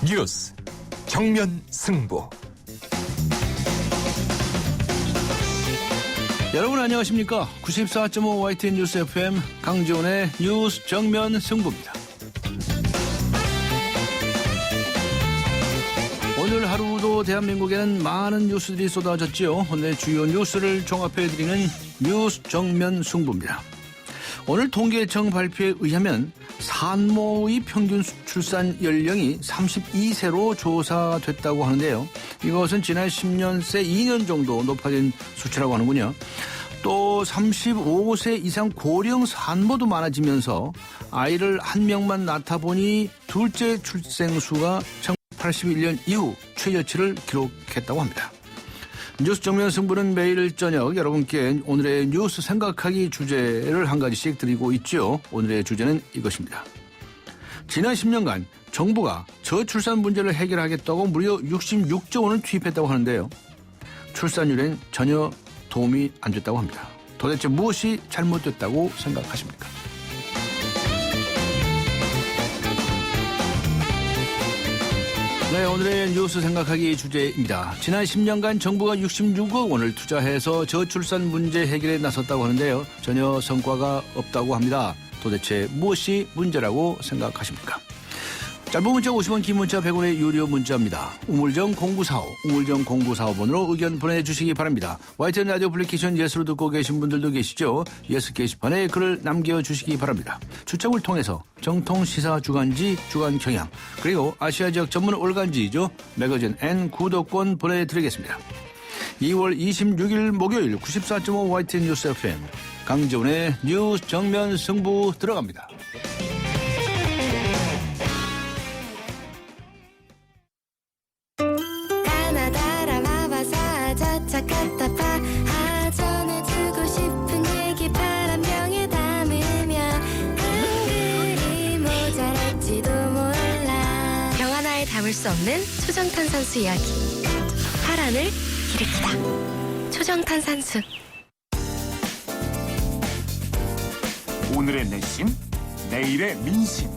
뉴스 정면 승부. 여러분 안녕하십니까? 94.5 YTN 뉴스 FM 강지훈의 뉴스 정면 승부입니다. 오늘 하루도 대한민국에는 많은 뉴스들이 쏟아졌지요. 오늘 주요 뉴스를 종합해드리는 뉴스 정면 승부입니다. 오늘 통계청 발표에 의하면 산모의 평균 출산 연령이 32세로 조사됐다고 하는데요. 이것은 지난 10년 새 2년 정도 높아진 수치라고 하는군요. 또 35세 이상 고령 산모도 많아지면서 아이를 한 명만 낳다 보니 둘째 출생 수가 1981년 이후 최저치를 기록했다고 합니다. 뉴스 정면 승부는 매일 저녁 여러분께 오늘의 뉴스 생각하기 주제를 한 가지씩 드리고 있죠. 오늘의 주제는 이것입니다. 지난 10년간 정부가 저출산 문제를 해결하겠다고 무려 66조 원을 투입했다고 하는데요. 출산율엔 전혀 도움이 안 됐다고 합니다. 도대체 무엇이 잘못됐다고 생각하십니까? 네, 오늘의 뉴스 생각하기 주제입니다. 지난 10년간 정부가 66억 원을 투자해서 저출산 문제 해결에 나섰다고 하는데요. 전혀 성과가 없다고 합니다. 도대체 무엇이 문제라고 생각하십니까? 짧은 문자 50원, 긴 문자 100원의 유료 문자입니다. 우물정 0945, 우물정 0945번으로 의견 보내주시기 바랍니다. YTN 라디오 애플리케이션 예스로 듣고 계신 분들도 계시죠? 예스 게시판에 글을 남겨주시기 바랍니다. 추첨을 통해서 정통 시사 주간지 주간 경향 그리고 아시아 지역 전문 올간지죠. 매거진 N 구독권 보내드리겠습니다. 2월 26일 목요일 94.5 YTN 뉴스 FM 강지훈의 뉴스 정면 승부 들어갑니다. 전해주고 싶은 얘기 바람병에 담으면 한글이 모자랄지도 몰라. 병 하나에 담을 수 없는 초정탄산수 이야기. 파란을 일으키다. 초정탄산수. 오늘의 내심, 내일의 민심.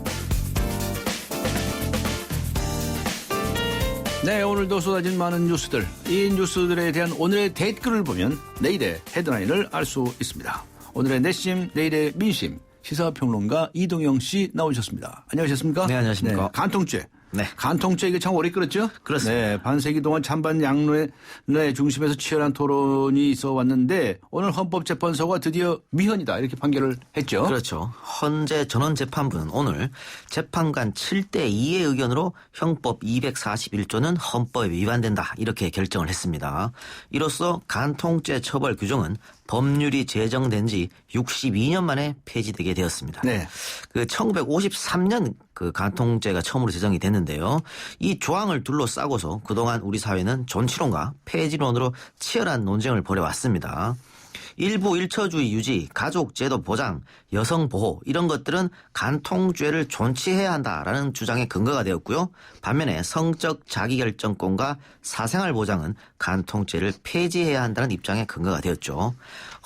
네, 오늘도 쏟아진 많은 뉴스들. 이 뉴스들에 대한 오늘의 댓글을 보면 내일의 헤드라인을 알 수 있습니다. 오늘의 내심, 내일의 민심. 시사평론가 이동영 씨 나오셨습니다. 안녕하셨습니까? 네, 안녕하십니까? 네, 간통죄. 네. 간통죄 이게 참 오래 끌었죠? 그렇습니다. 네, 반세기 동안 찬반 양론의 중심에서 치열한 토론이 있어 왔는데 오늘 헌법재판소가 드디어 위헌이다 이렇게 판결을 했죠. 그렇죠. 헌재 전원재판부는 오늘 재판관 7대2의 의견으로 형법 241조는 헌법에 위반된다 이렇게 결정을 했습니다. 이로써 간통죄 처벌 규정은 법률이 제정된 지 62년 만에 폐지되게 되었습니다. 네. 1953년 간통죄가 처음으로 제정이 됐는데요. 이 조항을 둘러싸고서 그동안 우리 사회는 존치론과 폐지론으로 치열한 논쟁을 벌여왔습니다. 일부 일처주의 유지, 가족제도 보장, 여성보호 이런 것들은 간통죄를 존치해야 한다라는 주장의 근거가 되었고요. 반면에 성적 자기결정권과 사생활 보장은 간통죄를 폐지해야 한다는 입장의 근거가 되었죠.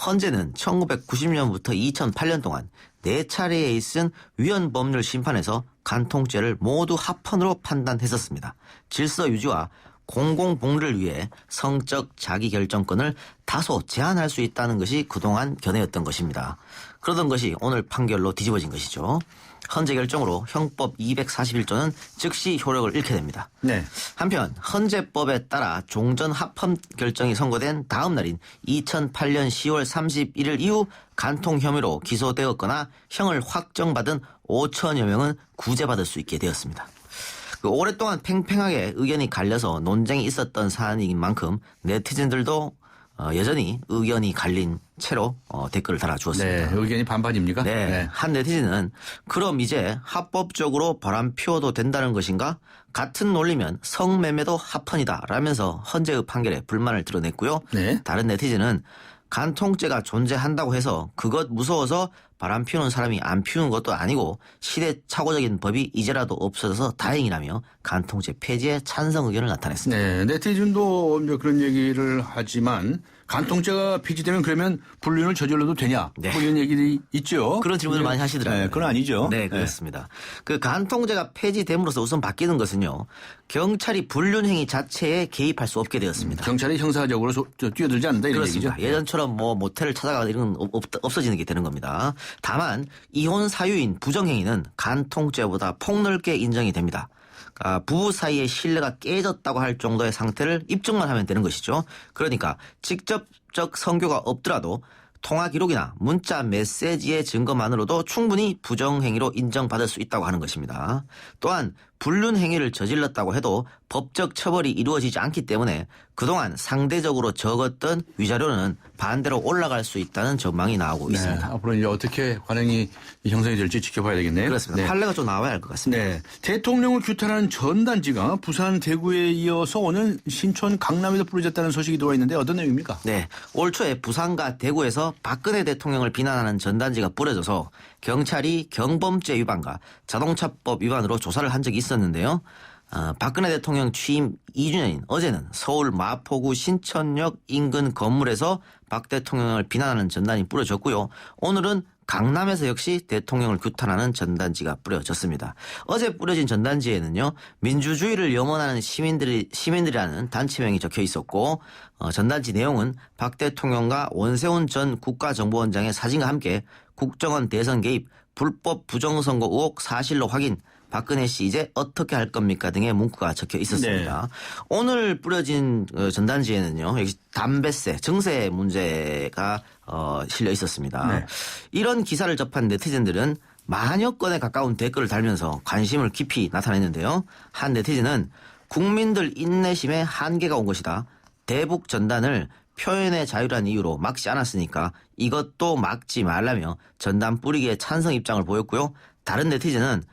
헌재는 1990년부터 2008년 동안 4차례에 있은 위헌법률 심판에서 간통죄를 모두 합헌으로 판단했었습니다. 질서 유지와 공공복리를 위해 성적 자기결정권을 다소 제한할 수 있다는 것이 그동안 견해였던 것입니다. 그러던 것이 오늘 판결로 뒤집어진 것이죠. 헌재 결정으로 형법 241조는 즉시 효력을 잃게 됩니다. 네. 한편 헌재법에 따라 종전 합헌 결정이 선고된 다음 날인 2008년 10월 31일 이후 간통 혐의로 기소되었거나 형을 확정받은 5천여 명은 구제받을 수 있게 되었습니다. 오랫동안 팽팽하게 의견이 갈려서 논쟁이 있었던 사안인 만큼 네티즌들도 여전히 의견이 갈린 채로 댓글을 달아주었습니다. 네, 의견이 반반입니까? 네. 네. 한 네티즌은 그럼 이제 합법적으로 바람 피워도 된다는 것인가? 같은 논리면 성매매도 합헌이다 라면서 헌재의 판결에 불만을 드러냈고요. 네. 다른 네티즌은 간통죄가 존재한다고 해서 그것 무서워서 바람 피우는 사람이 안 피우는 것도 아니고 시대착오적인 법이 이제라도 없어져서 다행이라며 간통죄 폐지에 찬성 의견을 나타냈습니다. 네, 네티즌도 이제 그런 얘기를 하지만 간통죄가 폐지되면 그러면 불륜을 저질러도 되냐? 네. 뭐 이런 얘기들이 있죠. 그런 질문을 많이 하시더라고요. 네, 그건 아니죠. 네, 그렇습니다. 그 간통죄가 폐지됨으로써 우선 바뀌는 것은요. 경찰이 불륜 행위 자체에 개입할 수 없게 되었습니다. 경찰이 형사적으로 뛰어들지 않는다 이런 그렇습니다. 얘기죠. 예전처럼 뭐 모텔을 찾아가거나 이런 건 없어지는 게 되는 겁니다. 다만 이혼 사유인 부정행위는 간통죄보다 폭넓게 인정이 됩니다. 부부 사이의 신뢰가 깨졌다고 할 정도의 상태를 입증만 하면 되는 것이죠. 그러니까 직접적 성교가 없더라도 통화 기록이나 문자 메시지의 증거만으로도 충분히 부정행위로 인정받을 수 있다고 하는 것입니다. 또한 불륜 행위를 저질렀다고 해도 법적 처벌이 이루어지지 않기 때문에 그동안 상대적으로 적었던 위자료는 반대로 올라갈 수 있다는 전망이 나오고 네, 있습니다. 앞으로 이제 어떻게 관행이 형성이 될지 지켜봐야 되겠네요. 그렇습니다. 네. 판례가 좀 나와야 할 것 같습니다. 네. 대통령을 규탄하는 전단지가 부산, 대구에 이어서 오늘 신촌, 강남에도 뿌려졌다는 소식이 들어와 있는데 어떤 내용입니까? 네. 올 초에 부산과 대구에서 박근혜 대통령을 비난하는 전단지가 뿌려져서 경찰이 경범죄 위반과 자동차법 위반으로 조사를 한 적이 있었는데요. 박근혜 대통령 취임 2주년인 어제는 서울 마포구 신천역 인근 건물에서 박 대통령을 비난하는 전단이 뿌려졌고요. 오늘은 강남에서 역시 대통령을 규탄하는 전단지가 뿌려졌습니다. 어제 뿌려진 전단지에는요. 민주주의를 염원하는 시민들이라는 단체명이 적혀 있었고 전단지 내용은 박 대통령과 원세훈 전 국가정보원장의 사진과 함께 국정원 대선 개입, 불법 부정선거 의혹 사실로 확인, 박근혜 씨 이제 어떻게 할 겁니까 등의 문구가 적혀 있었습니다. 네. 오늘 뿌려진 전단지에는요. 여기 담배세, 증세 문제가 실려 있었습니다. 네. 이런 기사를 접한 네티즌들은 만여 건에 가까운 댓글을 달면서 관심을 깊이 나타냈는데요. 한 네티즌은 국민들 인내심에 한계가 온 것이다. 대북 전단을 표현의 자유란 이유로 막지 않았으니까 이것도 막지 말라며 전단 뿌리기에 찬성 입장을 보였고요. 다른 네티즌은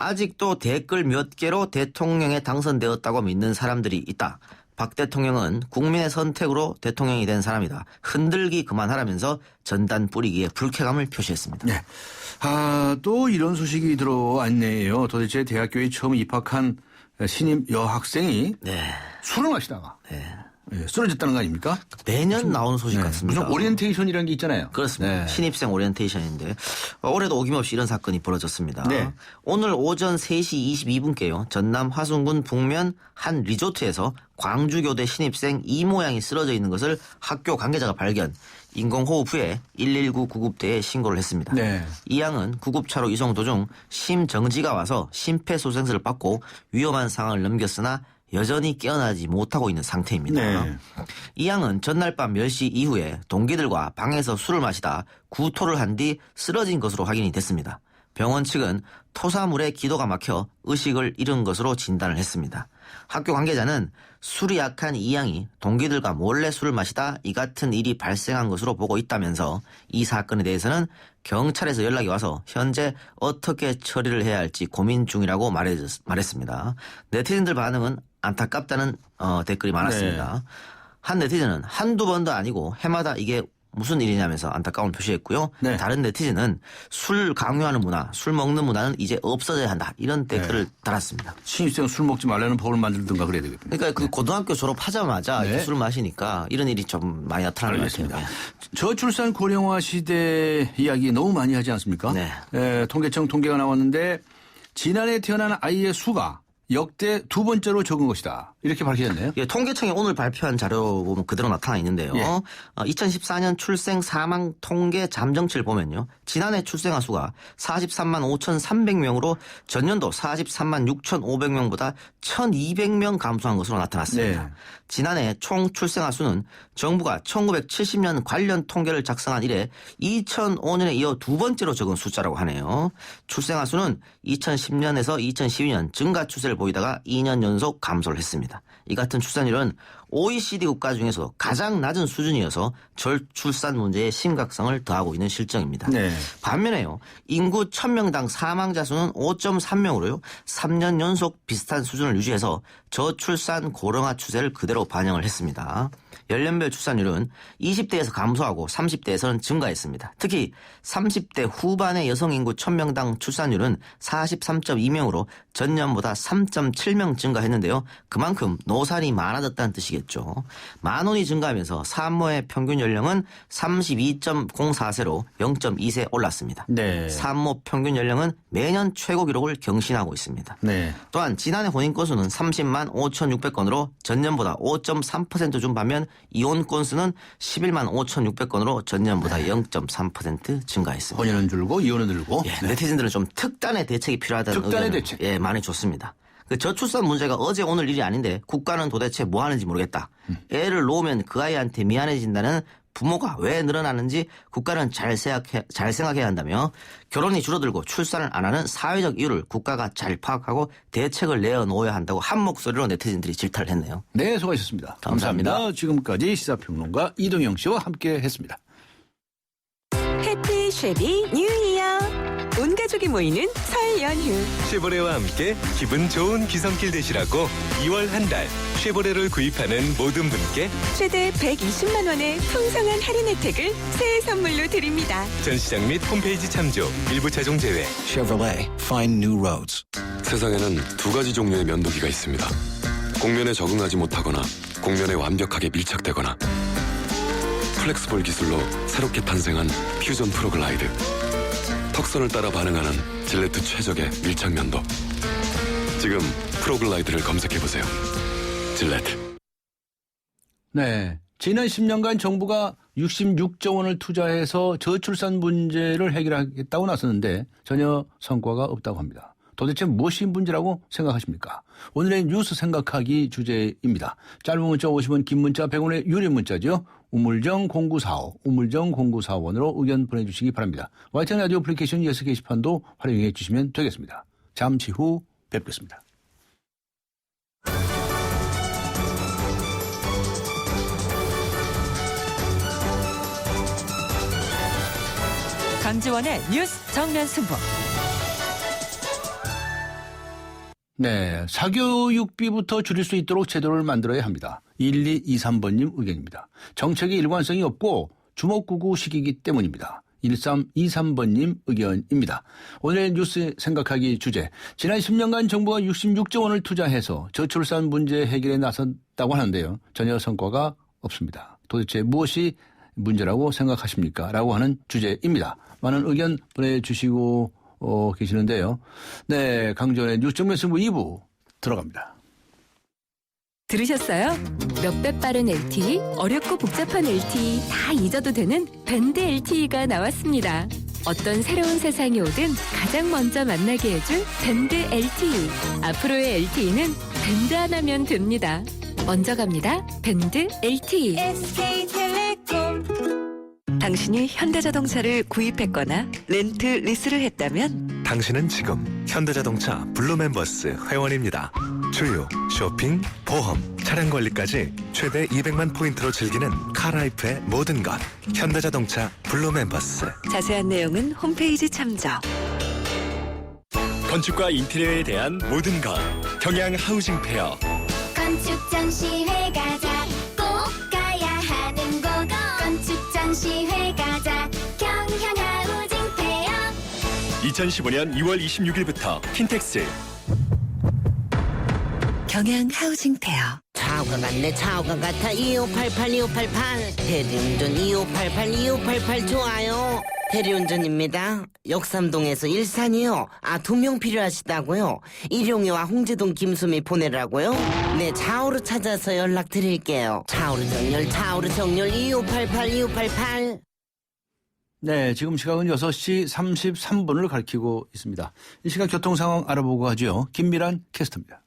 아직도 댓글 몇 개로 대통령에 당선되었다고 믿는 사람들이 있다. 박 대통령은 국민의 선택으로 대통령이 된 사람이다. 흔들기 그만하라면서 전단 뿌리기에 불쾌감을 표시했습니다. 네. 또 이런 소식이 들어왔네요. 도대체 대학교에 처음 입학한 신입 여학생이 네. 술을 마시다가 네. 쓰러졌다는 거 아닙니까? 매년 나오는 소식 같습니다. 무슨 오리엔테이션이라는 게 있잖아요. 그렇습니다. 네. 신입생 오리엔테이션인데 올해도 어김없이 이런 사건이 벌어졌습니다. 네. 오늘 오전 3시 22분께요. 전남 화순군 북면 한 리조트에서 광주교대 신입생 이 모양이 쓰러져 있는 것을 학교 관계자가 발견. 인공호흡 후에 119 구급대에 신고를 했습니다. 네. 이 양은 구급차로 이송 도중 심정지가 와서 심폐소생술을 받고 위험한 상황을 넘겼으나 여전히 깨어나지 못하고 있는 상태입니다. 네. 이 양은 전날 밤 10시 이후에 동기들과 방에서 술을 마시다 구토를 한 뒤 쓰러진 것으로 확인이 됐습니다. 병원 측은 토사물에 기도가 막혀 의식을 잃은 것으로 진단을 했습니다. 학교 관계자는 술이 약한 이 양이 동기들과 몰래 술을 마시다 이 같은 일이 발생한 것으로 보고 있다면서 이 사건에 대해서는 경찰에서 연락이 와서 현재 어떻게 처리를 해야 할지 고민 중이라고 말했습니다. 네티즌들 반응은 안타깝다는 댓글이 많았습니다. 네. 한 네티즌은 한두 번도 아니고 해마다 이게 무슨 일이냐면서 안타까움을 표시했고요. 네. 다른 네티즌은 술 강요하는 문화, 술 먹는 문화는 이제 없어져야 한다. 이런 댓글을 달았습니다. 신입생 술 먹지 말라는 법을 만들든가 그래야 되겠군요. 그러니까 그 고등학교 졸업하자마자 네. 이렇게 술 마시니까 이런 일이 좀 많이 나타나는 것 같아요. 저출산 고령화 시대 이야기 너무 많이 하지 않습니까? 네. 통계청 통계가 나왔는데 지난해 태어난 아이의 수가 역대 두 번째로 적은 것이다. 이렇게 밝혀졌네요. 예, 통계청이 오늘 발표한 자료 보면 그대로 나타나 있는데요. 예. 2014년 출생 사망 통계 잠정치를 보면요. 지난해 출생아 수가 43만 5,300명으로 전년도 43만 6,500명보다 1,200명 감소한 것으로 나타났습니다. 네. 지난해 총 출생아 수는 정부가 1970년 관련 통계를 작성한 이래 2005년에 이어 두 번째로 적은 숫자라고 하네요. 출생아 수는 2010년에서 2012년 증가 추세를 보이다가 2년 연속 감소를 했습니다. 이 같은 출산율은 OECD 국가 중에서 가장 낮은 수준이어서 저출산 문제의 심각성을 더하고 있는 실정입니다. 네. 반면에요. 인구 1000명당 사망자 수는 5.3명으로요. 3년 연속 비슷한 수준을 유지해서 저출산 고령화 추세를 그대로 반영을 했습니다. 연령별 출산율은 20대에서 감소하고 30대에서는 증가했습니다. 특히 30대 후반의 여성 인구 1000명당 출산율은 43.2명으로 전년보다 3.7명 증가했는데요. 그만큼 노산이 많아졌다는 뜻이겠습니다. 이익이겠죠. 10,000원이 증가하면서 산모의 평균 연령은 32.04세로 0.2세 올랐습니다. 네. 산모 평균 연령은 매년 최고 기록을 경신하고 있습니다. 네. 또한 지난해 혼인 건수는 30만 5,600건으로 전년보다 5.3% 준 반면 이혼 건수는 11만 5,600건으로 전년보다 0.3% 증가했습니다. 혼인은 줄고 이혼은 늘고. 예, 네티즌들은 좀 특단의 대책이 필요하다는 특단의 의견을 대책. 예, 많이 줬습니다. 그 저출산 문제가 어제 오늘 일이 아닌데 국가는 도대체 뭐 하는지 모르겠다. 애를 놓으면 그 아이한테 미안해진다는 부모가 왜 늘어나는지 국가는 잘 생각해야 한다며 결혼이 줄어들고 출산을 안 하는 사회적 이유를 국가가 잘 파악하고 대책을 내어놓아야 한다고 한 목소리로 네티즌들이 질타를 했네요. 네, 수고하셨습니다. 감사합니다. 지금까지 시사평론가 이동영 씨와 함께 했습니다. 해피 쉐비 뉴 이어. 온 가족이 모이는 설 연휴. 쉐보레와 함께 기분 좋은 기성길 되시라고 2월 한 달 쉐보레를 구입하는 모든 분께 최대 120만 원의 풍성한 할인 혜택을 새해 선물로 드립니다. 전시장 및 홈페이지 참조, 일부 차종 제외. Chevrolet, find new roads. 세상에는 두 가지 종류의 면도기가 있습니다. 곡면에 적응하지 못하거나 곡면에 완벽하게 밀착되거나 플렉스볼 기술로 새롭게 탄생한 퓨전 프로글라이드. 턱선을 따라 반응하는 질레트 최적의 밀착 면도. 지금 프로글라이드를 검색해보세요. 질레트. 네. 지난 10년간 정부가 66조 원을 투자해서 저출산 문제를 해결하겠다고 나섰는데 전혀 성과가 없다고 합니다. 도대체 무엇이 문제라고 생각하십니까? 오늘의 뉴스 생각하기 주제입니다. 짧은 문자 50원, 긴 문자 100원의 유료 문자죠. 우물정 0945번으로 의견 보내주시기 바랍니다. YTN 라디오 애플리케이션 예스 게시판도 활용해 주시면 되겠습니다. 잠시 후 뵙겠습니다. 강지원의 뉴스 정면 승부. 네, 사교육비부터 줄일 수 있도록 제도를 만들어야 합니다. 1223번님 의견입니다. 정책의 일관성이 없고 주먹구구식이기 때문입니다. 1323번님 의견입니다. 오늘의 뉴스 생각하기 주제. 지난 10년간 정부가 66조 원을 투자해서 저출산 문제 해결에 나섰다고 하는데요. 전혀 성과가 없습니다. 도대체 무엇이 문제라고 생각하십니까? 라고 하는 주제입니다. 많은 의견 보내주시고 계시는데요. 네, 강전의 뉴스 정면 승부 2부 들어갑니다. 들으셨어요? 몇 배 빠른 LTE, 어렵고 복잡한 LTE 다 잊어도 되는 밴드 LTE가 나왔습니다. 어떤 새로운 세상이 오든 가장 먼저 만나게 해줄 밴드 LTE. 앞으로의 LTE는 밴드 하나면 됩니다. 먼저 갑니다. 밴드 LTE. SK텔레콤. 당신이 현대자동차를 구입했거나 렌트, 리스를 했다면 당신은 지금 현대자동차 블루멤버스 회원입니다. 주유, 쇼핑, 보험, 차량 관리까지 최대 200만 포인트로 즐기는 카라이프의 모든 것. 현대자동차 블루멤버스. 자세한 내용은 홈페이지 참조. 건축과 인테리어에 대한 모든 것. 경양 하우징 페어. 건축 전시회 가자 꼭 가야 하는 곳 건축 전시회 가자 경향하우징 페어 2015년 2월 26일부터 킨텍스. 경양 하우징 페어. 차오가 같네 차오가 같아 2588 대리운전 2588 좋아요. 대리운전입니다. 역삼동에서 일산이요. 2명 필요하시다고요? 일용이와 홍제동 김수미 보내라고요? 네, 차오로 찾아서 연락드릴게요. 차오로 정렬 2588 네, 지금 시각은 6시 33분을 가리키고 있습니다. 이 시각 교통 상황 알아보고 가죠. 김미란 캐스터입니다.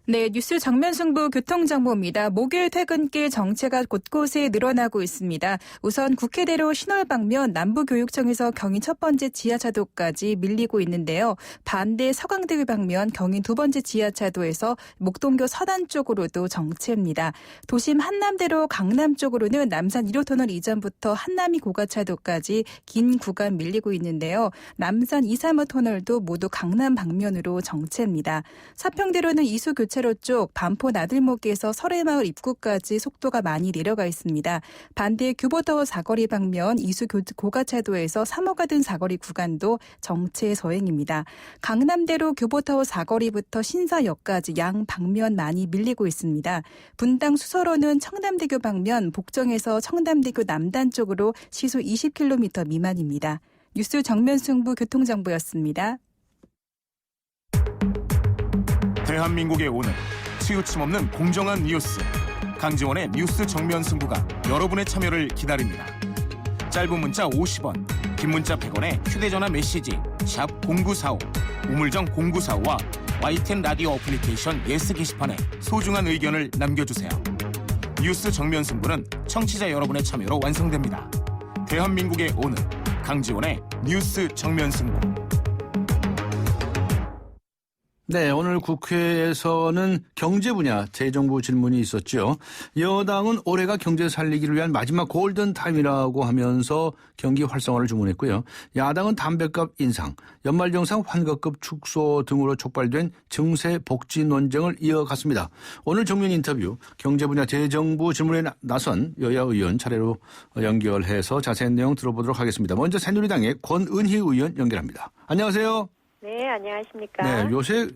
네, 뉴스 정면 승부 교통정보입니다. 목요일 퇴근길 정체가 곳곳에 늘어나고 있습니다. 우선 국회대로 신월 방면 남부교육청에서 경인 첫 번째 지하차도까지 밀리고 있는데요. 반대 서강대교 방면 경인 두 번째 지하차도에서 목동교 서단 쪽으로도 정체입니다. 도심 한남대로 강남 쪽으로는 남산 1호터널 이전부터 한남이 고가차도까지 긴 구간 밀리고 있는데요. 남산 2, 3호 터널도 모두 강남 방면으로 정체입니다. 사평대로는 이수교차 교차로 쪽 반포 나들목에서 설해마을 입구까지 속도가 많이 내려가 있습니다. 반대 규보타워 사거리 방면 이수 고가차도에서 3호 가든 사거리 구간도 정체 서행입니다. 강남대로 규보타워 사거리부터 신사역까지 양 방면 많이 밀리고 있습니다. 분당 수서로는 청담대교 방면 복정에서 청담대교 남단 쪽으로 시속 20km 미만입니다. 뉴스 정면 승부 교통정보였습니다. 대한민국의 오늘 치우침 없는 공정한 뉴스 강지원의 뉴스 정면 승부가 여러분의 참여를 기다립니다. 짧은 문자 50원, 긴 문자 100원에 휴대전화 메시지 샵 0945 우물정 0945와 YTN 라디오 어플리케이션 예스 게시판에 소중한 의견을 남겨주세요. 뉴스 정면 승부는 청취자 여러분의 참여로 완성됩니다. 대한민국의 오늘 강지원의 뉴스 정면 승부. 네, 오늘 국회에서는 경제 분야 재정부 질문이 있었죠. 여당은 올해가 경제 살리기를 위한 마지막 골든타임이라고 하면서 경기 활성화를 주문했고요. 야당은 담배값 인상, 연말정산 환급급 축소 등으로 촉발된 증세 복지 논쟁을 이어갔습니다. 오늘 정면 인터뷰 경제 분야 재정부 질문에 나선 여야 의원 차례로 연결해서 자세한 내용 들어보도록 하겠습니다. 먼저 새누리당의 권은희 의원 연결합니다. 안녕하세요. 네, 안녕하십니까. 네, 요새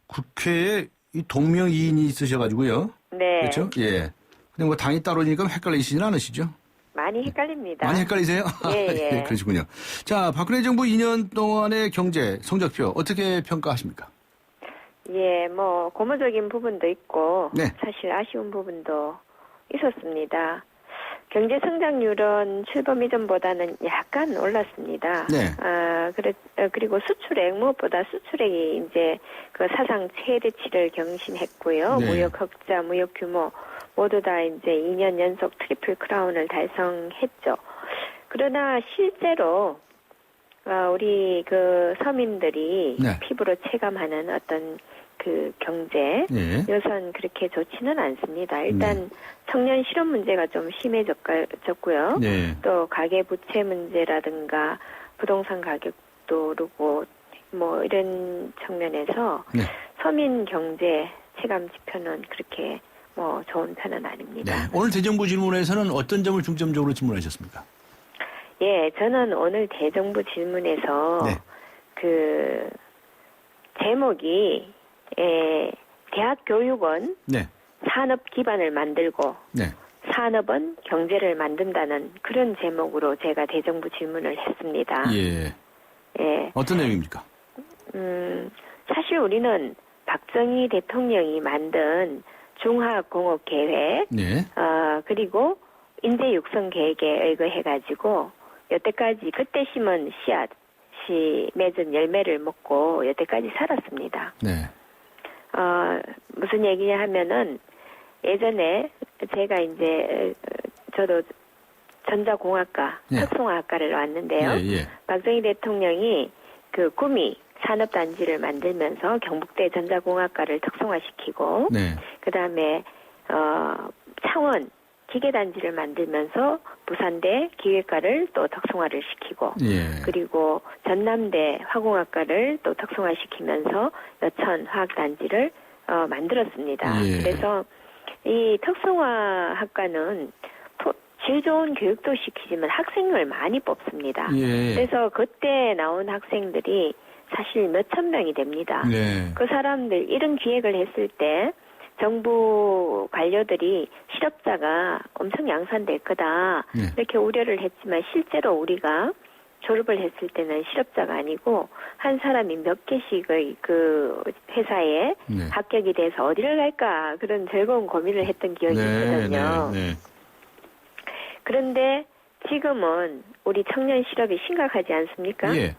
국회에 이 동명이인이 있으셔가지고요. 네. 그렇죠? 예. 근데 뭐 당이 따로니까 헷갈리시진 않으시죠? 많이 헷갈립니다. 많이 헷갈리세요? 예, 예. 예, 그러시군요. 자, 박근혜 정부 2년 동안의 경제 성적표 어떻게 평가하십니까? 예, 뭐 고무적인 부분도 있고 네. 사실 아쉬운 부분도 있었습니다. 경제 성장률은 출범 이전보다는 약간 올랐습니다. 네. 그리고 수출액 무엇보다 수출액이 이제 그 사상 최대치를 경신했고요. 네. 무역 흑자, 무역 규모 모두 다 이제 2년 연속 트리플 크라운을 달성했죠. 그러나 실제로 우리 그 서민들이 네. 피부로 체감하는 어떤 그 경제 예. 여선 그렇게 좋지는 않습니다. 일단 청년 실업 문제가 좀 심해졌고요. 네. 또 가계 부채 문제라든가 부동산 가격도 오르고 뭐 이런 측면에서 네. 서민 경제 체감 지표는 그렇게 뭐 좋은 편은 아닙니다. 네. 오늘 대정부 질문에서는 어떤 점을 중점적으로 질문하셨습니까? 예, 저는 오늘 대정부 질문에서 네. 그 제목이 대학교육은 네. 산업 기반을 만들고 네. 산업은 경제를 만든다는 그런 제목으로 제가 대정부 질문을 했습니다. 예. 예. 어떤 내용입니까? 사실 우리는 박정희 대통령이 만든 중화공업 계획, 네. 그리고 인재 육성 계획에 의거해가지고 여태까지 그때 심은 씨앗이 맺은 열매를 먹고 여태까지 살았습니다. 네. 무슨 얘기냐 하면은 예전에 제가 이제 저도 전자공학과, 예. 특성화학과를 왔는데요. 예, 예. 박정희 대통령이 그 구미 산업단지를 만들면서 경북대 전자공학과를 특성화시키고 네. 그다음에 창원 기계단지를 만들면서 부산대 기계과를 또 특성화를 시키고 예. 그리고 전남대 화공학과를 또 특성화시키면서 여천 화학단지를 만들었습니다. 예. 그래서 이 특성화학과는 질 좋은 교육도 시키지만 학생을 많이 뽑습니다. 예. 그래서 그때 나온 학생들이 사실 몇천 명이 됩니다. 네. 그 사람들 이런 기획을 했을 때 정부 관료들이 실업자가 엄청 양산될 거다 네. 이렇게 우려를 했지만 실제로 우리가 졸업을 했을 때는 실업자가 아니고 한 사람이 몇 개씩의 그 회사에 네. 합격이 돼서 어디를 갈까 그런 즐거운 고민을 했던 기억이 있거든요. 네. 그런데 지금은 우리 청년 실업이 심각하지 않습니까? 예.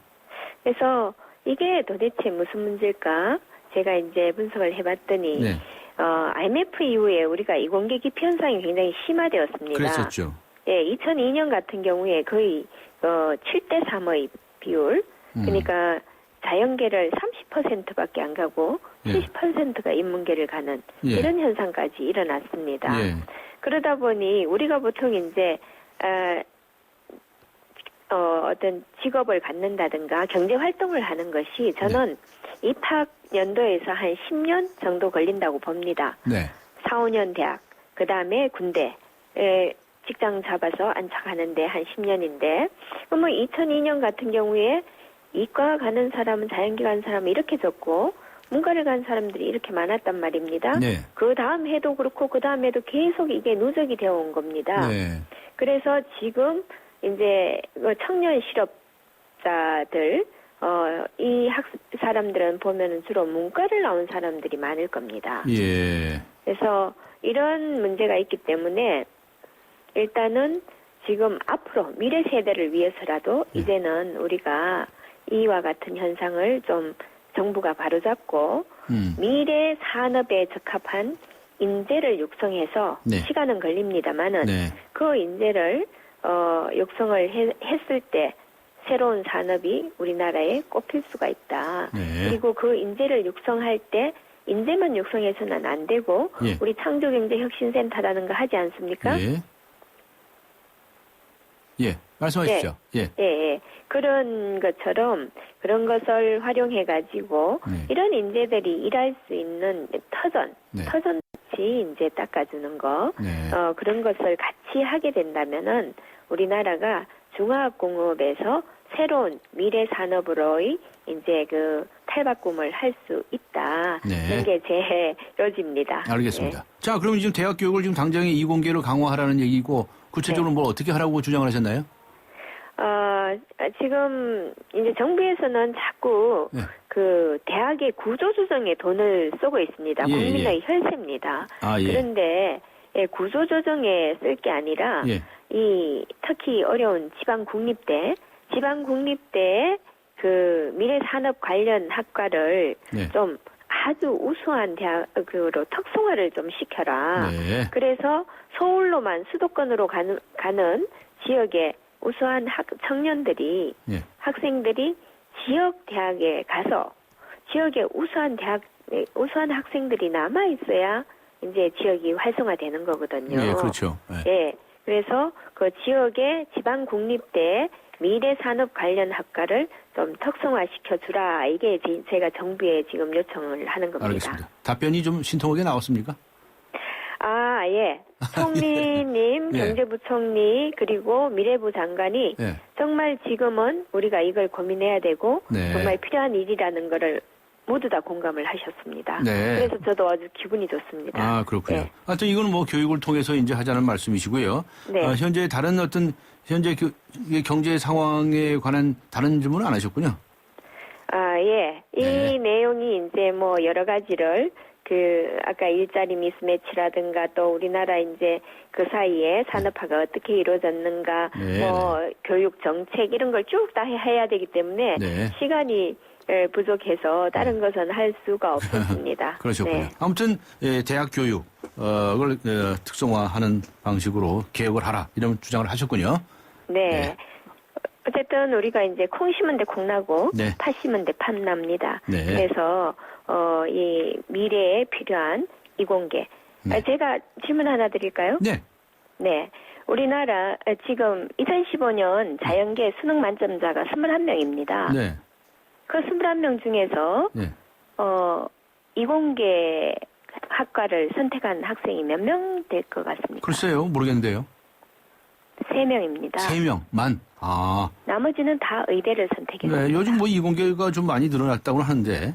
그래서 이게 도대체 무슨 문제일까? 제가 이제 분석을 해봤더니 네. IMF 이후에 우리가 이공계 기피 현상이 굉장히 심화되었습니다. 그랬었죠. 예, 2002년 같은 경우에 거의 7대 3의 비율, 그러니까 자연계를 30%밖에 안 가고 예. 70%가 인문계를 가는 예. 이런 현상까지 일어났습니다. 예. 그러다 보니 우리가 보통 이제 어떤 직업을 갖는다든가 경제 활동을 하는 것이 저는 입학 연도에서 한 10년 정도 걸린다고 봅니다. 네. 4, 5년 대학, 그 다음에 군대에 직장 잡아서 안착하는데 한 10년인데, 그러면 2002년 같은 경우에 이과 가는 사람은 자연계 가는 사람은 이렇게 적고 문과를 간 사람들이 이렇게 많았단 말입니다. 네. 그 다음 해도 그렇고 그 다음 해도 계속 이게 누적이 되어 온 겁니다. 네. 그래서 지금 이제 청년 실업자들 이 사람들은 보면은 주로 문과를 나온 사람들이 많을 겁니다. 예. 그래서 이런 문제가 있기 때문에 일단은 지금 앞으로 미래 세대를 위해서라도 이제는 우리가 이와 같은 현상을 좀 정부가 바로잡고 미래 산업에 적합한 인재를 육성해서 네. 시간은 걸립니다만은 네. 그 인재를 육성을 했을 때 새로운 산업이 우리나라에 꼽힐 수가 있다. 네. 그리고 그 인재를 육성할 때 인재만 육성해서는 안 되고 예. 우리 창조경제혁신센터라는 거 하지 않습니까? 예. 예. 말씀하십시오. 예. 예. 그런 것처럼 그런 것을 활용해 가지고 네. 이런 인재들이 일할 수 있는 네. 터전같이 이제 닦아주는 거 네. 그런 것을 같이 하게 된다면은 우리나라가 중화학공업에서 새로운 미래 산업으로의 이제 그 탈바꿈을 할 수 있다. 네. 이런 게 제 요지입니다. 알겠습니다. 자, 그럼 지금 대학 교육을 지금 당장에 이공계로 강화하라는 얘기고 구체적으로 뭘 어떻게 하라고 주장을 하셨나요? 지금 이제 정부에서는 자꾸 네. 그 대학의 구조조정에 돈을 쓰고 있습니다. 예, 국민의 혈세입니다. 아, 예. 그런데 구조조정에 쓸 게 아니라 예. 이 특히 어려운 지방 국립대에 그 미래 산업 관련 학과를 네. 좀 아주 우수한 대학으로 특성화를 좀 시켜라. 네. 그래서 서울로만 수도권으로 가는 지역의 우수한 청년들이 예. 학생들이 지역 대학에 가서 지역의 우수한 학생들이 남아 있어야 이제 지역이 활성화되는 거거든요. 예, 그렇죠. 예. 예. 그래서 그 지역의 지방 국립대 미래 산업 관련 학과를 좀 특성화시켜 주라. 이게 제가 정부에 지금 요청을 하는 겁니다. 알겠습니다. 답변이 좀 신통하게 나왔습니까? 아, 예. 총리님, 예. 경제부총리, 그리고 미래부 장관이 예. 정말 지금은 우리가 이걸 고민해야 되고 네. 정말 필요한 일이라는 거를 모두 다 공감을 하셨습니다. 네. 그래서 저도 아주 기분이 좋습니다. 아, 그렇군요. 네. 하여튼 이건 뭐 교육을 통해서 이제 하자는 말씀이시고요. 네. 현재 다른 어떤 현재 경제 상황에 관한 다른 질문은 안 하셨군요. 아, 예. 이 네. 내용이 이제 뭐 여러 가지를 아까 일자리 미스매치라든가 또 우리나라 이제 그 사이에 산업화가 어떻게 이루어졌는가, 네. 뭐 교육 정책 이런 걸 쭉 다 해야 되기 때문에 네. 시간이 부족해서 다른 것은 할 수가 없었습니다. 그러셨군요. 네. 아무튼 대학 교육을 특성화하는 방식으로 개혁을 하라 이런 주장을 하셨군요. 네. 네. 어쨌든 우리가 이제 콩 심은 데 콩 나고 네. 팥 심은 데 팥 납니다. 네. 그래서 이 미래에 필요한 이공계. 네. 제가 질문 하나 드릴까요? 네. 네. 우리나라 지금 2015년 자연계 수능 만점자가 21명입니다. 네. 그 21명 중에서 네. 이공계 학과를 선택한 학생이 몇 명 될 것 같습니까? 글쎄요, 모르겠는데요. 3명입니다. 3명만. 아. 나머지는 다 의대를 선택했습니다. 네, 요즘 뭐 이공계가 좀 많이 늘어났다고 하는데.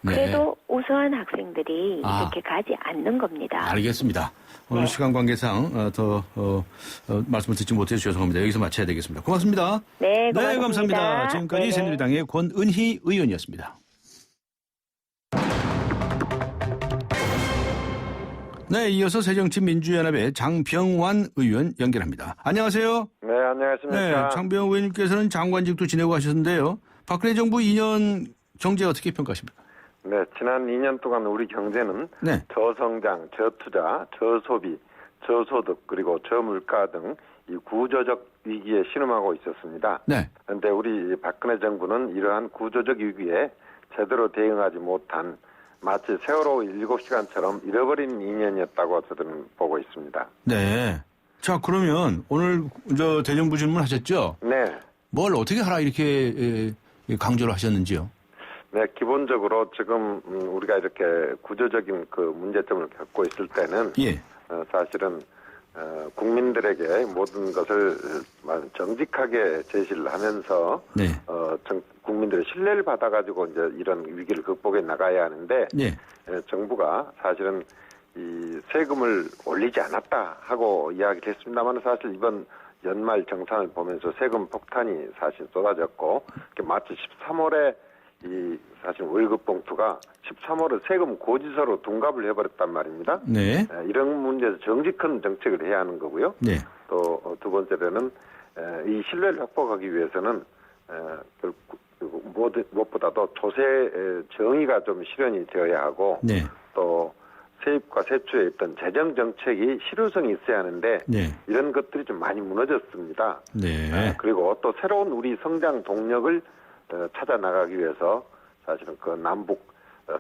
네. 그래도 우수한 학생들이 아. 이렇게 가지 않는 겁니다. 알겠습니다. 오늘 네. 시간 관계상 더 말씀을 듣지 못해서 죄송합니다. 여기서 마쳐야 되겠습니다. 고맙습니다. 네, 고맙습니다. 네, 감사합니다. 지금까지 네네. 새누리당의 권은희 의원이었습니다. 네, 이어서 새정치민주연합의 장병완 의원 연결합니다. 안녕하세요. 네, 안녕하십니까. 네, 장병완 의원님께서는 장관직도 지내고 하셨는데요. 박근혜 정부 2년 경제 어떻게 평가하십니까? 네, 지난 2년 동안 우리 경제는 네. 저성장, 저투자, 저소비, 저소득 그리고 저물가 등 이 구조적 위기에 신음하고 있었습니다. 네. 그런데 우리 박근혜 정부는 이러한 구조적 위기에 제대로 대응하지 못한 마치 세월호 7시간처럼 잃어버린 2년이었다고 저는 보고 있습니다. 네. 자, 그러면 오늘 대정부 질문 하셨죠? 네. 뭘 어떻게 하라 이렇게 강조를 하셨는지요? 네, 기본적으로 지금 우리가 이렇게 구조적인 그 문제점을 겪고 있을 때는 예. 사실은 국민들에게 모든 것을 정직하게 제시를 하면서 네. 국민들의 신뢰를 받아가지고 이제 이런 위기를 극복해 나가야 하는데 예. 정부가 사실은 이 세금을 올리지 않았다 하고 이야기를 했습니다만 사실 이번 연말 정산을 보면서 세금 폭탄이 사실 쏟아졌고 마치 13월에 이 사실 월급 봉투가 13월에 세금 고지서로 둔갑을 해버렸단 말입니다. 네. 이런 문제에서 정직한 정책을 해야 하는 거고요. 네. 또 두 번째로는 이 신뢰를 확보하기 위해서는 무엇보다도 조세 정의가 좀 실현이 되어야 하고 네. 또 세입과 세출에 있던 재정 정책이 실효성이 있어야 하는데 네. 이런 것들이 좀 많이 무너졌습니다. 네. 그리고 또 새로운 우리 성장 동력을 찾아 나가기 위해서 사실은 그 남북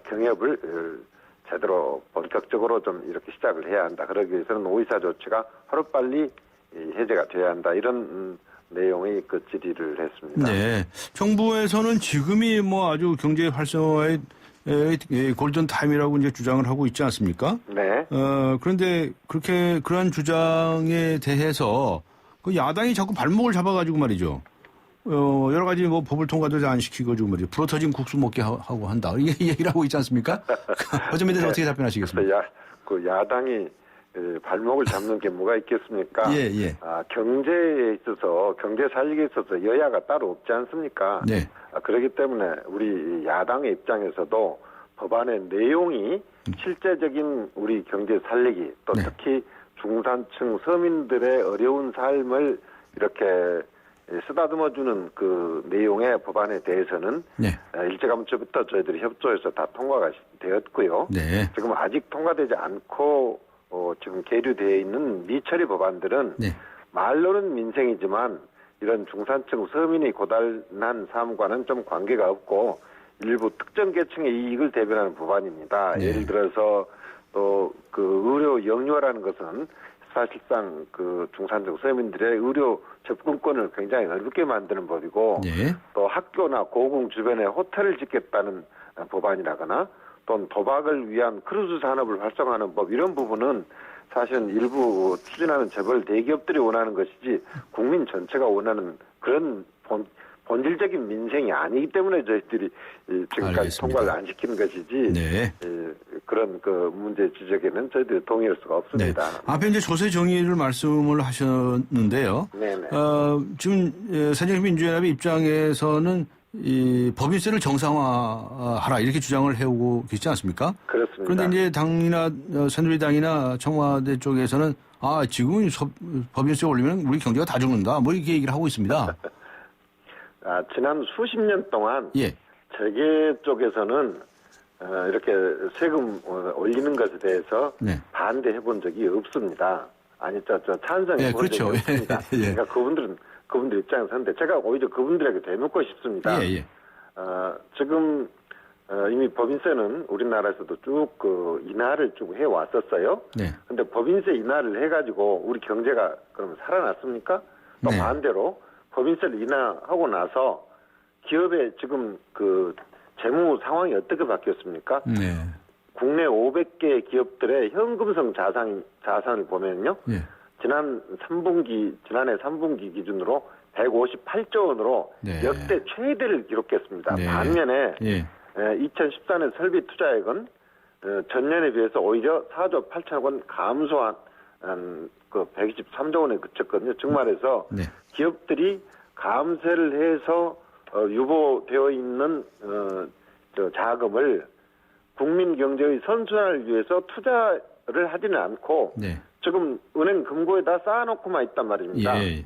경협을 제대로 본격적으로 좀 이렇게 시작을 해야 한다. 그러기 위해서는 오이사 조치가 하루빨리 해제가 돼야 한다. 이런 내용의 그 질의를 했습니다. 네. 정부에서는 지금이 뭐 아주 경제 활성화의 골든 타임이라고 이제 주장을 하고 있지 않습니까? 네. 그런데 그러한 주장에 대해서 그 야당이 자꾸 발목을 잡아가지고 말이죠. 여러 가지 뭐 법을 통과도 안 시키고 지금 말이죠. 불어터진 국수 먹게 하고 한다. 이게 얘기를 하고 있지 않습니까? 그 점에 대해서 어떻게 답변하시겠습니까? 그 야당이 발목을 잡는 게 뭐가 있겠습니까? 예, 예. 경제에 있어서 경제 살리기에 있어서 여야가 따로 없지 않습니까? 네. 그렇기 때문에 우리 야당의 입장에서도 법안의 내용이 실제적인 우리 경제 살리기 또 네. 특히 중산층 서민들의 어려운 삶을 이렇게 쓰다듬어주는 그 내용의 법안에 대해서는 네. 일제감부터 저희들이 협조해서 다 통과가 되었고요. 네. 지금 아직 통과되지 않고 지금 계류되어 있는 미처리 법안들은 네. 말로는 민생이지만 이런 중산층 서민이 고달난 삶과는 좀 관계가 없고 일부 특정 계층의 이익을 대변하는 법안입니다. 네. 예를 들어서 또 그 의료 영유아라는 것은 사실상 그 중산층 서민들의 의료 접근권을 굉장히 어렵게 만드는 법이고 네. 또 학교나 고궁 주변에 호텔을 짓겠다는 법안이라거나 또는 도박을 위한 크루즈 산업을 활성화하는 법 이런 부분은 사실은 일부 추진하는 재벌 대기업들이 원하는 것이지 국민 전체가 원하는 그런 본질적인 민생이 아니기 때문에 저희들이 지금까지 알겠습니다. 통과를 안 시키는 것이지 네. 그런 그 문제 지적에는 저희들이 동의할 수가 없습니다. 네. 앞에 이제 조세 정의를 말씀을 하셨는데요. 네네. 지금 새정치민주연합의 입장에서는 이 법인세를 정상화하라 이렇게 주장을 해오고 계시지 않습니까? 그렇습니다. 그런데 이제 당이나 새누리당이나 청와대 쪽에서는 지금은 법인세 올리면 우리 경제가 다 죽는다 뭐 이렇게 얘기를 하고 있습니다. 지난 수십 년 동안 예. 재계 쪽에서는 이렇게 세금 올리는 것에 대해서 네. 반대해 본 적이 없습니다. 아니 저 찬성해 예, 본 그렇죠. 적이 없습니다. 예. 그러니까 그분들 입장에서는 제가 오히려 그분들에게 대묻고 싶습니다. 예. 지금 이미 법인세는 우리나라에서도 쭉 그 인하를 쭉 해왔었어요. 네. 근데 법인세 인하를 해가지고 우리 경제가 그러면 살아났습니까? 또 네. 반대로 법인세를 인하하고 나서 기업의 지금 그 재무 상황이 어떻게 바뀌었습니까? 네. 국내 500개 기업들의 현금성 자산을 보면요. 예. 지난해 3분기 기준으로 158조 원으로 네. 역대 최대를 기록했습니다. 네. 반면에 예. 2014년 설비 투자액은 전년에 비해서 오히려 4조 8천억 원 감소한 그 123조 원에 그쳤거든요. 즉 말해서 네. 기업들이 감세를 해서 유보되어 있는 저 자금을 국민 경제의 선순환을 위해서 투자를 하지는 않고 네. 지금 은행 금고에다 쌓아놓고만 있단 말입니다. 예.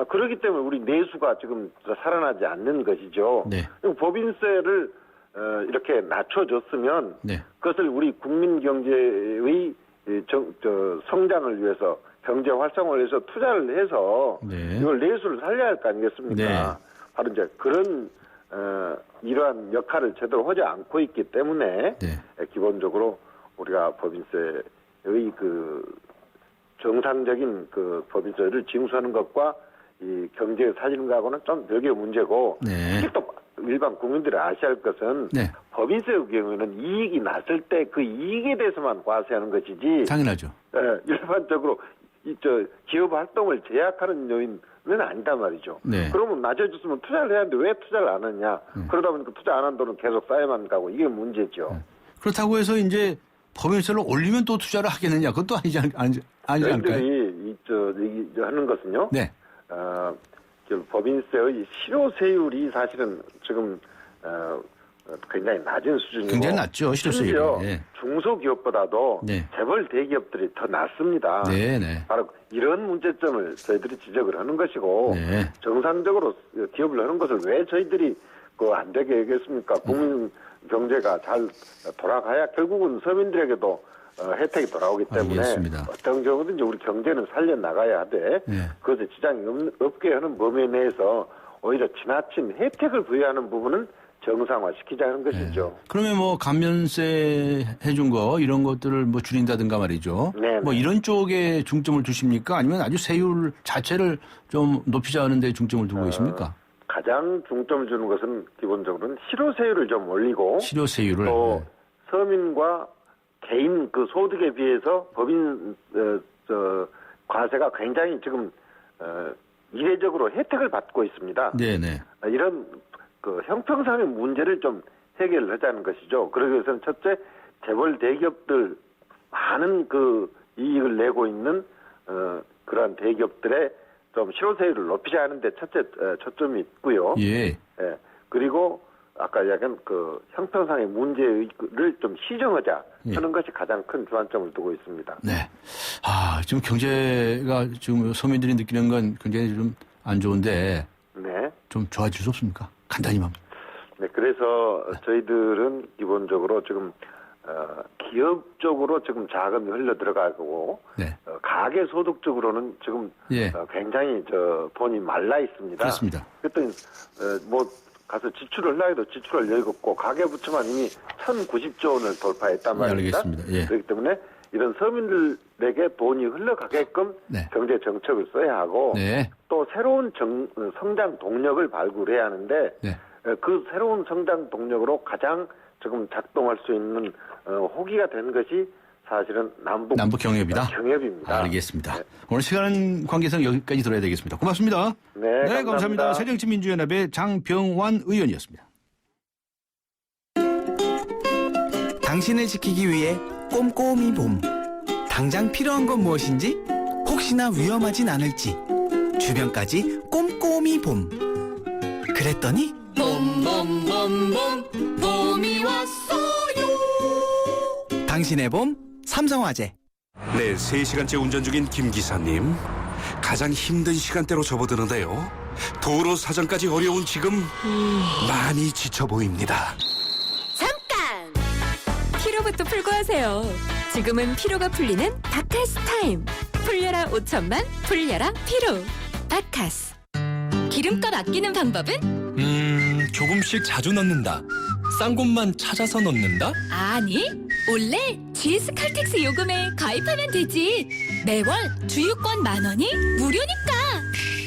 그렇기 때문에 우리 내수가 지금 살아나지 않는 것이죠. 네. 법인세를 이렇게 낮춰줬으면 네. 그것을 우리 국민 경제의 성장을 위해서 경제 활성화를 위해서 투자를 해서 네. 이걸 내수를 살려야 할 거 아니겠습니까? 네. 바로 이제 그런 이러한 역할을 제대로 하지 않고 있기 때문에 네. 기본적으로 우리가 법인세의 그 정상적인 그 법인세를 징수하는 것과 이 경제 살리는거하고는 좀 별개의 문제고 네. 특히 또 일반 국민들이 아셔야 할 것은 네. 법인세의 경우에는 이익이 났을 때 그 이익에 대해서만 과세하는 것이지 당연하죠. 일반적으로 기업 활동을 제약하는 요인은 아니다 말이죠. 네. 그러면 낮아졌으면 투자를 해야 하는데 왜 투자를 안 하냐. 그러다 보니까 투자 안 한 돈은 계속 쌓여만 가고 이게 문제죠. 그렇다고 해서 이제 법인세를 올리면 또 투자를 하겠느냐. 그것도 아니지 않을까요? 저희들이 하는 것은요. 네. 법인세의 실효세율이 사실은 지금 굉장히 낮은 수준이고 굉장히 낮죠. 실효세율이. 네. 중소기업보다도 네. 재벌 대기업들이 더 낮습니다. 네, 네. 바로 이런 문제점을 저희들이 지적을 하는 것이고 네. 정상적으로 기업을 하는 것을 왜 저희들이 안 되게 하겠습니까? 국민 경제가 잘 돌아가야 결국은 서민들에게도 혜택이 돌아오기 때문에 알겠습니다. 어떤 경우든지 우리 경제는 살려나가야 하되 네. 그것에 지장이 없게 하는 범위 내에서 오히려 지나친 혜택을 부여하는 부분은 정상화시키자는 것이죠. 그러면 뭐 감면세 해준 거 이런 것들을 뭐 줄인다든가 말이죠. 네, 뭐 네. 이런 쪽에 중점을 두십니까? 아니면 아주 세율 자체를 좀 높이자는 데 중점을 두고 계십니까? 가장 중점을 주는 것은 기본적으로는 실효세율을 좀 올리고 실효세율을. 또 서민과 개인 그 소득에 비해서 법인 과세가 굉장히 지금 이례적으로 혜택을 받고 있습니다. 네네. 이런 그 형평성의 문제를 좀 해결을 하자는 것이죠. 그러기 위해서는 첫째 재벌 대기업들 많은 그 이익을 내고 있는 그러한 대기업들의 좀 실효세율을 높이자 하는데 첫째 초점이 있고요. 예. 예. 그리고 아까 이야기한 그 형평성의 문제를 좀 시정하자 하는 것이 가장 큰 주안점을 두고 있습니다. 네. 지금 경제가 지금 서민들이 느끼는 건 굉장히 좀 안 좋은데 네. 좀 좋아질 수 없습니까? 간단히만. 네. 그래서 저희들은 기본적으로 지금 기업 쪽으로 지금 자금이 흘러 들어가고 네. 가계 소득 쪽으로는 지금 예. 굉장히 돈이 말라 있습니다. 그렇습니다. 그랬더니 뭐 가서 지출을 하려 해도 지출할 여유가 없고 가계부채만 이미 1,090조 원을 돌파했단 말입니다. 알겠습니다. 예. 그렇기 때문에 이런 서민들에게 돈이 흘러가게끔 네. 경제 정책을 써야 하고 네. 또 새로운 성장 동력을 발굴해야 하는데 네. 그 새로운 성장 동력으로 가장 지금 작동할 수 있는 호기가 된 것이 사실은 남북 경협이다. 경협입니다. 알겠습니다. 네. 오늘 시간 관계상 여기까지 들어야 되겠습니다. 고맙습니다. 네, 감사합니다. 새정치민주연합의 장병완 의원이었습니다. 당신을 지키기 위해 꼼꼼히 봄. 당장 필요한 건 무엇인지, 혹시나 위험하진 않을지, 주변까지 꼼꼼히 봄. 그랬더니 봄봄봄봄 봄이 왔어요. 당신의 봄 삼성화재. 네, 3시간째 운전 중인 김 기사님. 가장 힘든 시간대로 접어드는데요. 도로 사정까지 어려운 지금 많이 지쳐 보입니다. 잠깐! 피로부터 풀고 하세요. 지금은 피로가 풀리는 바카스 타임. 풀려라 5천만, 풀려라 피로. 바카스. 기름값 아끼는 방법은? 조금씩 자주 넣는다. 싼 곳만 찾아서 넣는다? 아니, 원래 GS 칼텍스 요금에 가입하면 되지. 매월 주유권 10,000원이 무료니까.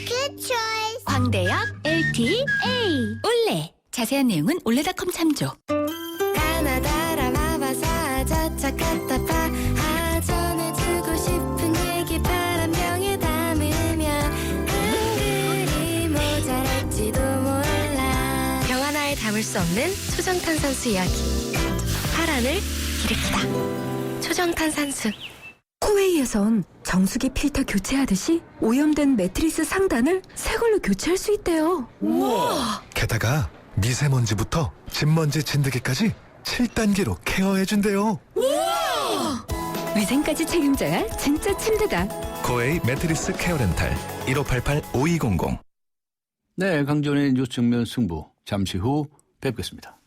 Good choice. 광대역 LTA 올레. 자세한 내용은 올레닷컴 참조. 가나다라 마바사 자차카타파 전해주고 싶은 얘기 바람병에 담으면 한글이 모자랄지도 몰라. 병 하나에 담을 수 없는 초정탄산수 이야기. 파란을 일으키다. 초정탄산수. 코웨이에선 정수기 필터 교체하듯이 오염된 매트리스 상단을 새 걸로 교체할 수 있대요. 우와! 게다가 미세먼지부터 진먼지 진드기까지 7단계로 케어해준대요. 우와! 위생까지 책임져야 진짜 침대다. 코웨이 매트리스 케어 렌탈 1588-5200. 네, 강전의 뉴스 정면 승부. 잠시 후 뵙겠습니다.